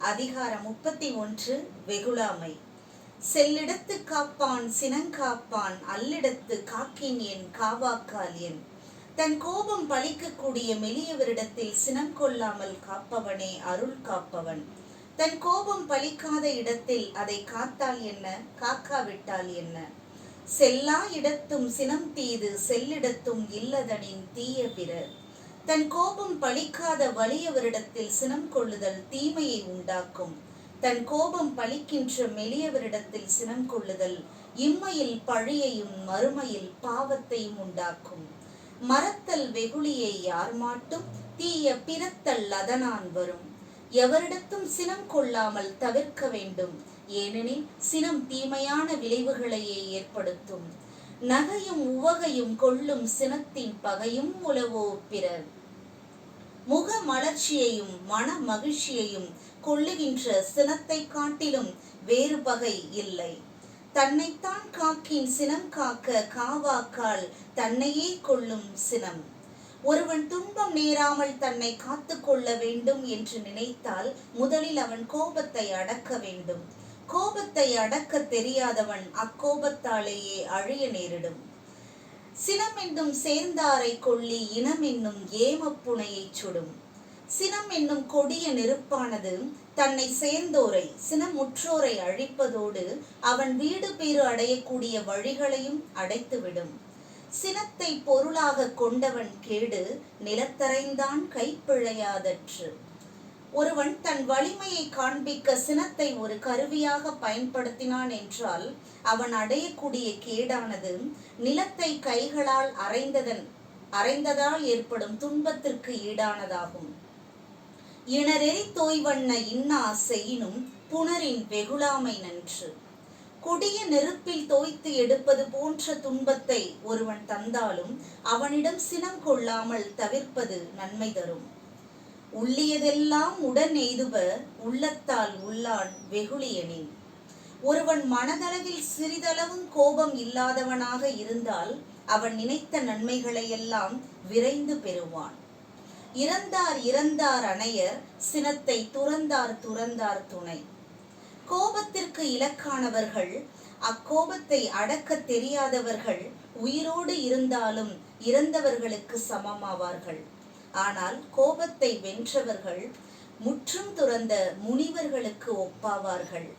அதிகாரம் 31 வெகுளாமை. செல்லிடத்து காப்பான் சினங்காப்பான் அல்லிடத்து காக்கின் என் காவாக்கால் என். தன் கோபம் பழிக்கக்கூடிய மெலியவரிடத்தில் சினம் கொள்ளாமல் காப்பவனே அருள் காப்பவன். தன் கோபம் பழிக்காத இடத்தில் அதை காத்தால் என்ன, காக்காவிட்டால் என்ன. செல்லா இடத்தும் சினம் தீது செல்லிடத்தும் இல்லதனின் தீய பிறர். தன் கோபம் பழிக்காத வலியவரிடத்தில் சினம் கொள்ளுதல் தீமையை உண்டாக்கும். தன் கோபம் பழிக்கின்ற மெலியவரிடத்தில் சினம் கொள்ளுதல் இம்மையில் பழியையும் மறுமையில் பாவத்தையும் உண்டாக்கும். மறத்தல் வெகுளியை யார் மாட்டும், தீய பிறத்தல் அதனான் வரும். எவரிடத்தும் சினம் கொள்ளாமல் தவிர்க்க வேண்டும், ஏனெனில் சினம் தீமையான விளைவுகளையே ஏற்படுத்தும். நகையும் உவகையும் கொள்ளும் சினத்தின் பகையும் உளவோ பிறர். முக மலர்ச்சியையும் மன மகிழ்ச்சியையும் கொள்ளுகின்ற சினத்தை காட்டிலும் வேறு பகை இல்லை. தன்னைத்தான் காக்கின் சினம் காக்க காவாக்கால் தன்னையே கொள்ளும் சினம். ஒருவன் துன்பம் நேராமல் தன்னை காத்து கொள்ள வேண்டும் என்று நினைத்தால் முதலில் அவன் கோபத்தை அடக்க வேண்டும். கோபத்தை அடக்க தெரியாதவன் அக்கோபத்தாலேயே அழிய நேரிடும். சினம் என்னும் சேர்ந்தாரை கொள்ளி இனம் என்னும் ஏமப்புனையை சுடும். சினம் என்னும் கொடிய நெருப்பானது தன்னை சேர்ந்தோரை சினமுற்றோரை அழிப்பதோடு அவன் வீடு பேறு அடையக்கூடிய வழிகளையும் அடைத்துவிடும். சினத்தை பொருளாக கொண்டவன் கேடு நிலத்தரைந்தான் கைப்பிழையாதற்று. ஒருவன் தன் வலிமையை காண்பிக்க சினத்தை ஒரு கருவியாக பயன்படுத்தினான் என்றால் அவன் அடையக்கூடிய கேடானது நிலத்தை கைகளால் அரைந்ததால் ஏற்படும் துன்பத்திற்கு ஈடானதாகும். இணரெறி தோய்வண்ண இன்னா செய்யினும் புணரின் வெகுளாமை நன்று. கொடிய நெருப்பில் தோய்த்து எடுப்பது போன்ற துன்பத்தை ஒருவன் தந்தாலும் அவனிடம் சினம் கொள்ளாமல் தவிர்ப்பது நன்மை தரும். உள்ளியதெல்லாம் உடன் எய்துப உள்ளத்தால் உள்ளான் வெகுளியனின். ஒருவன் மனதளவில் சிறிதளவும் கோபம் இல்லாதவனாக இருந்தால் அவன் நினைத்த நன்மைகளை எல்லாம் விரைந்து பெறுவான். இறந்தார் இறந்தார் அணையர் சினத்தை துறந்தார் துறந்தார் துணை. கோபத்திற்கு இலக்கானவர்கள், அக்கோபத்தை அடக்க தெரியாதவர்கள் உயிரோடு இருந்தாலும் இறந்தவர்களுக்கு சமமாவார்கள். ஆனால் கோபத்தை வென்றவர்கள் முற்றும் துறந்த முனிவர்களுக்கு ஒப்பாவார்கள்.